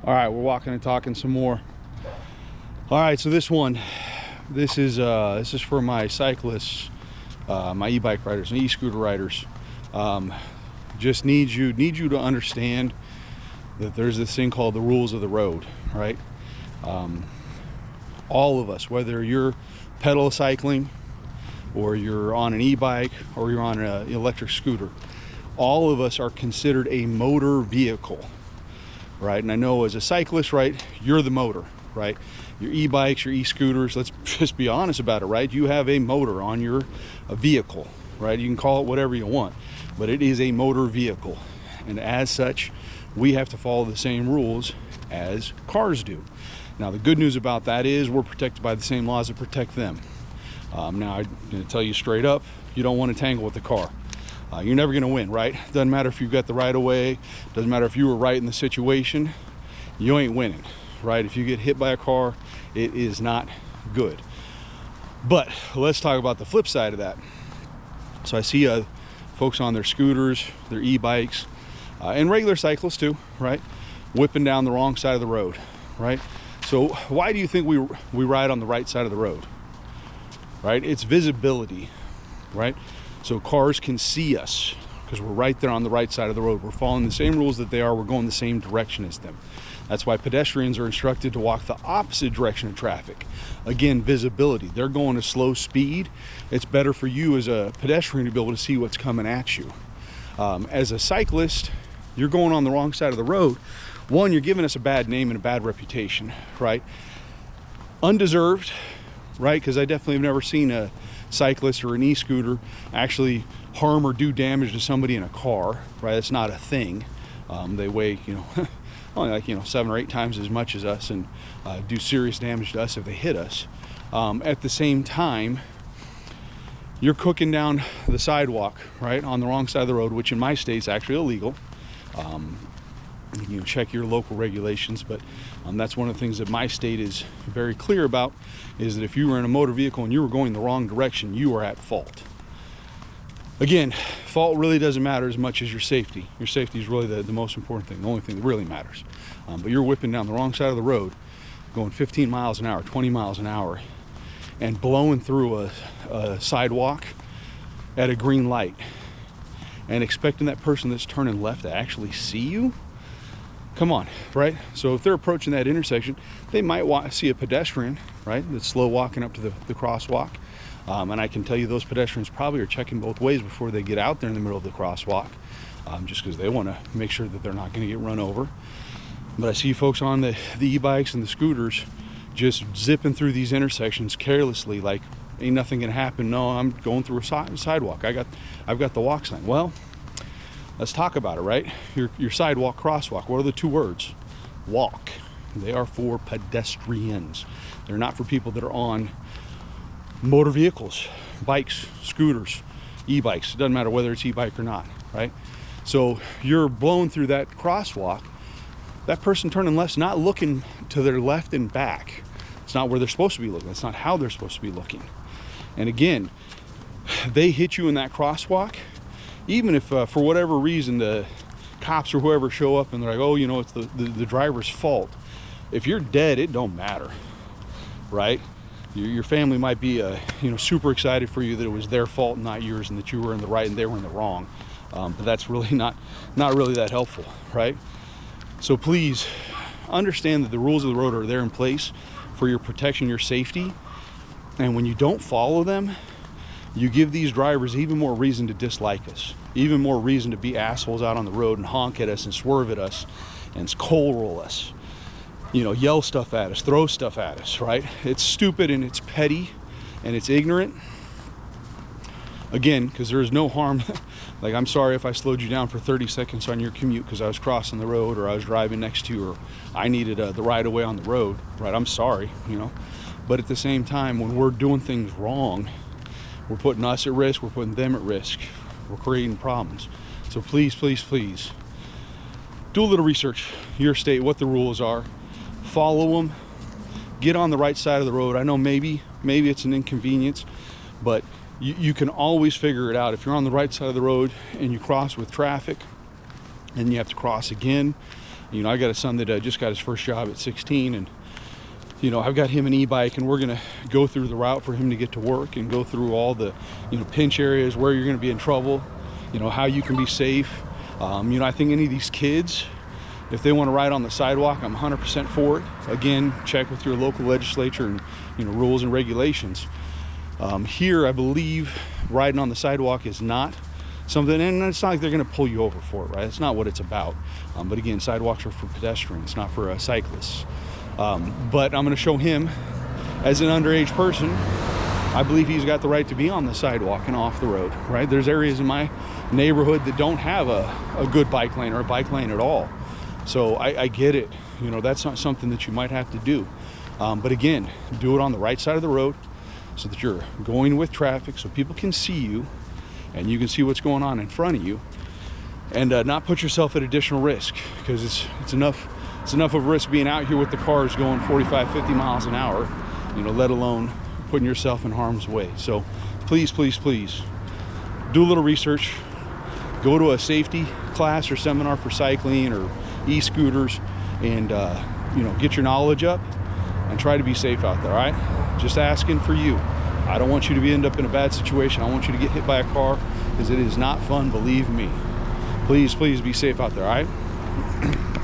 All right, we're walking and talking some more. All right, so this is for my cyclists, my e-bike riders and e-scooter riders. Just need you to understand that there's this thing called the rules of the road, right? All of us, whether you're pedal cycling or you're on an e-bike or you're on an electric scooter, all of us are considered a motor vehicle, right? And I know as a cyclist, right, you're the motor, right? Your e-bikes, your e-scooters, let's just be honest about it, right? You have a motor on your vehicle, right? You can call it whatever you want, but it is a motor vehicle. And as such, we have to follow the same rules as cars do. Now, the good news about that is we're protected by the same laws that protect them. Now, I'm going to tell you straight up, you don't want to tangle with the car. You're never going to win, right? Doesn't matter if you've got the right of way, doesn't matter if you were right in the situation, you ain't winning, right? If you get hit by a car, it is not good. But let's talk about the flip side of that. So I see folks on their scooters, their e-bikes, and regular cyclists too, right? Whipping down the wrong side of the road, right? So why do you think we ride on the right side of the road, right? It's visibility, right? So cars can see us because we're right there on the right side of the road. We're following the same rules that they are. We're going the same direction as them. That's why pedestrians are instructed to walk the opposite direction of traffic. Again, visibility. They're going a slow speed. It's better for you as a pedestrian to be able to see what's coming at you. As a cyclist, you're going on the wrong side of the road. One, you're giving us a bad name and a bad reputation, right? Undeserved, right? Because I definitely have never seen a cyclist or an e-scooter actually harm or do damage to somebody in a car, right? It's not a thing. They weigh, only like 7 or 8 times as much as us and do serious damage to us if they hit us. At the same time, you're cooking down the sidewalk, right, on the wrong side of the road, which in my state is actually illegal. You can check your local regulations, but that's one of the things that my state is very clear about, is that if you were in a motor vehicle and you were going the wrong direction, you are at fault. Again, fault really doesn't matter as much as your safety. Your safety is really the most important thing, the only thing that really matters. But you're whipping down the wrong side of the road, going 15 miles an hour, 20 miles an hour, and blowing through a sidewalk at a green light and expecting that person that's turning left to actually see you. Come on, right? So if they're approaching that intersection, they might see a pedestrian, right, that's slow walking up to the crosswalk. And I can tell you those pedestrians probably are checking both ways before they get out there in the middle of the crosswalk, just because they want to make sure that they're not going to get run over. But I see folks on the e-bikes and the scooters just zipping through these intersections carelessly, like ain't nothing gonna happen. No, I'm going through a sidewalk. I've got the walk sign. Well, let's talk about it, right? Your sidewalk, crosswalk. What are the 2 words? Walk. They are for pedestrians. They're not for people that are on motor vehicles, bikes, scooters, e-bikes. It doesn't matter whether it's e-bike or not, right? So you're blowing through that crosswalk. That person turning left's not looking to their left and back. It's not where they're supposed to be looking. It's not how they're supposed to be looking. And again, they hit you in that crosswalk. Even if for whatever reason the cops or whoever show up and they're like, oh, it's the driver's fault. If you're dead, it don't matter, right? Your family might be super excited for you that it was their fault and not yours, and that you were in the right and they were in the wrong. But that's really not really that helpful, right? So please understand that the rules of the road are there in place for your protection, your safety. And when you don't follow them, you give these drivers even more reason to dislike us, even more reason to be assholes out on the road and honk at us and swerve at us and coal roll us, yell stuff at us, throw stuff at us, right? It's stupid and it's petty and it's ignorant. Again, because there is no harm. Like, I'm sorry if I slowed you down for 30 seconds on your commute because I was crossing the road or I was driving next to you or I needed the right of way on the road, right? I'm sorry, But at the same time, when we're doing things wrong, we're putting us at risk, we're putting them at risk, we're creating problems. So please, please, please, do a little research, your state, what the rules are, follow them, get on the right side of the road. I know maybe it's an inconvenience, but you can always figure it out. If you're on the right side of the road and you cross with traffic and you have to cross again, You know, I got a son that just got his first job at 16, and you know, I've got him an e-bike, and we're gonna go through the route for him to get to work and go through all the, you know, pinch areas where you're gonna be in trouble, you know, how you can be safe. You know, I think any of these kids, if they want to ride on the sidewalk, I'm 100% for it. Again, check with your local legislature and, you know, rules and regulations. Here, I believe riding on the sidewalk is not something, and it's not like they're going to pull you over for it, right? It's not what it's about. But again, sidewalks are for pedestrians, not for cyclists. But I'm going to show him, as an underage person, I believe he's got the right to be on the sidewalk and off the road, right? There's areas in my neighborhood that don't have a good bike lane or a bike lane at all. So I get it. You know, that's not something that you might have to do. But again, do it on the right side of the road so that you're going with traffic so people can see you and you can see what's going on in front of you, and not put yourself at additional risk, because it's enough of risk being out here with the cars going 45, 50 miles an hour, you know, let alone putting yourself in harm's way. So please, please, please do a little research. Go to a safety class or seminar for cycling or e-scooters, and you know, get your knowledge up and try to be safe out there. All right, just asking for you. I don't want you to end up in a bad situation. I want you to get hit by a car, because it is not fun, believe me. Please, please be safe out there. All right.